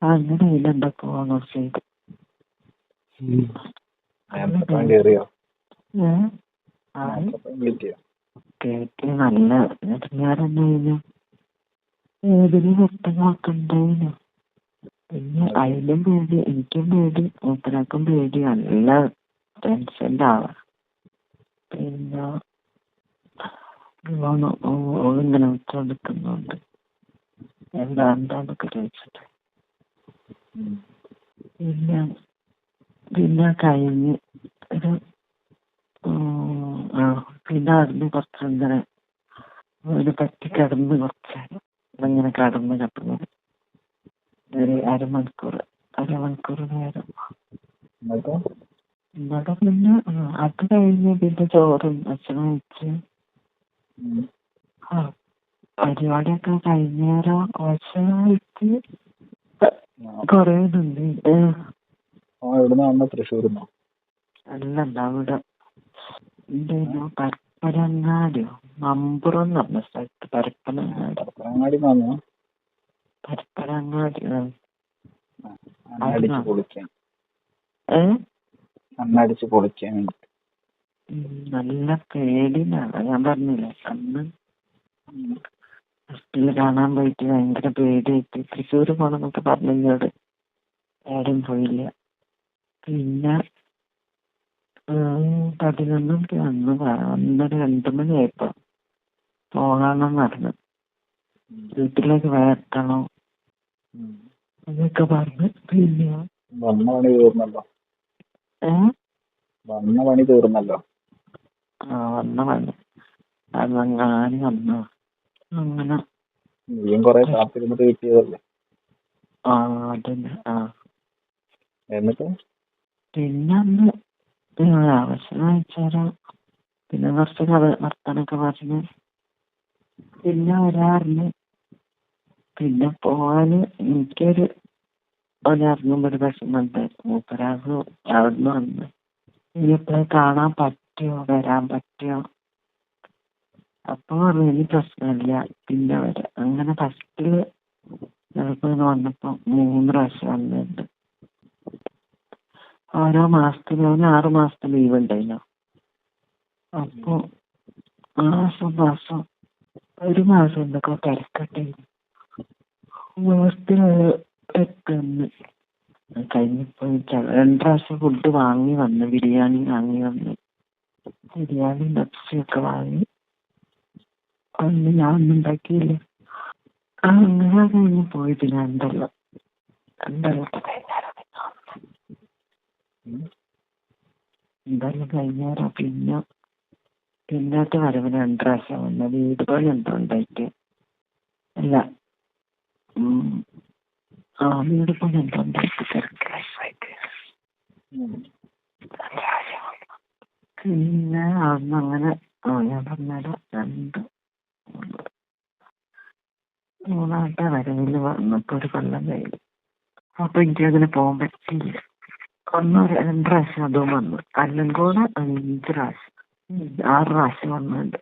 അങ്ങനെ ഇതിലെന്തൊക്കെ ചെയ്തു. കേട്ടി നല്ല ഇടങ്ങേറന്നെ കഴിഞ്ഞു. ഏതിന് വ്യക്തങ്ങളൊക്കെ ഉണ്ടായിന്. പിന്നെ അതിലും പേടി, എനിക്കും പേടി, മൂപ്പനാക്കും പേടി. നല്ല ടെൻഷൻ്റെ ആവാ. പിന്നെ ഓളിങ്ങനെ വിളിച്ചോണ്ടിരിക്കുന്നുണ്ട് എന്താന്നൊക്കെ ചോദിച്ചിട്ട്. പിന്നെ കഴിഞ്ഞ് ഒരു പിന്നെ അതിന് കുറച്ചിങ്ങനെ ഒരു പറ്റി കിടന്ന് കുറച്ചേരം ഇങ്ങനെ കിടന്ന് ഒരു അരമണിക്കൂർ നേരം. എന്നിട്ട് പിന്നെ അത് കഴിഞ്ഞ് പിന്നെ ചോറും ഭക്ഷണം വെച്ച് പരിപാടിയൊക്കെ കഴിഞ്ഞേരം ഭക്ഷണം വെച്ച് കൊറേ നിന്നിട്ട്. അല്ലല്ല അവിടെ എന്തേനോ പരപ്പനങ്ങാടിയോ മമ്പുറം എന്ന് പറഞ്ഞ സ്ഥലത്ത്. പരപ്പനങ്ങാടി നല്ല പേടിയാണ്. ഞാൻ പറഞ്ഞില്ലേ അന്ന് ഹോസ്പിറ്റലിൽ കാണാൻ പോയിട്ട് ഭയങ്കര പേടിയായിട്ട് തൃശ്ശൂർ പോണെന്നൊക്കെ പറഞ്ഞോട് ആരും പോയില്ല. പിന്നെ 11 അന്ന് 1:30-2 മണിയായപ്പോ പോകാമെന്ന് പറഞ്ഞു. വീട്ടിലേക്ക് വരത്തണം എന്നൊക്കെ പറഞ്ഞ്. പിന്നെ വന്ന പണി അതങ്ങാനും വന്നു. അങ്ങനെ അതന്നെ. പിന്നെ അന്ന് ഭക്ഷണം കഴിച്ചാലോ പിന്നെ കുറച്ച് വർത്താനൊക്കെ പറഞ്ഞ് പിന്നെ വരാറിന്. പിന്നെ പോവാന് എനിക്കൊരു ഒരറിഞ്ഞുമ്പോൾ ഒരു വിഷമം ഉണ്ടായിരുന്നു. മൂപ്പരാൾക്ക് അവിടുന്ന് വന്ന് ഇനിയിപ്പോഴേ കാണാൻ പറ്റുമോ, വരാൻ പറ്റുമോ? അപ്പൊ പറഞ്ഞു ഇനി പ്രശ്നമില്ല, പിന്നെ വരാം. അങ്ങനെ ഫസ്റ്റില് ചിലപ്പോൾ വന്നപ്പോ 3 പ്രാവശ്യം വന്നിട്ടുണ്ട്. ഓരോ മാസത്തിന് 6 മാസത്തെ ലീവ് ഉണ്ടായില്ലോ. അപ്പൊ മാസം ഒരു മാസം എന്തൊക്കെ തിരക്കട്ടെ മാസത്തിന് കഴിഞ്ഞപ്പോ 2 പ്രാവശ്യം ഫുഡ് വാങ്ങി വന്ന്. ബിരിയാണി വാങ്ങി വന്ന്, ബിരിയാണി പെപ്സിയൊക്കെ വാങ്ങി അന്ന് ഞാൻ ഒന്നും ഉണ്ടാക്കിയില്ല. അങ്ങനെ കഴിഞ്ഞ് പോയിട്ട് രണ്ടെല്ലാം കഴിഞ്ഞേരം പിന്നത്തെ വരവിന് 2 പ്രാവശ്യം വന്ന. വീട് പണി എന്തോ ഉണ്ടായിട്ട് അല്ല വീട് പണി എന്തോ ഉണ്ടായിട്ട് തിരക്കായിട്ട് പിന്നെ അന്ന് അങ്ങനെ ഞാൻ പറഞ്ഞാലോ 3-ാമത്തെ വരവില് വന്നപ്പോ ഒരു കൊല്ലം കഴിഞ്ഞു. അപ്പൊ എനിക്കതിന് പോകാൻ പറ്റിയില്ല. 1-2 പ്രാവശ്യം അതും വന്നു. എല്ലാം കൂടെ 5 പ്രാവശ്യം 6 പ്രാവശ്യം വന്നുണ്ട്.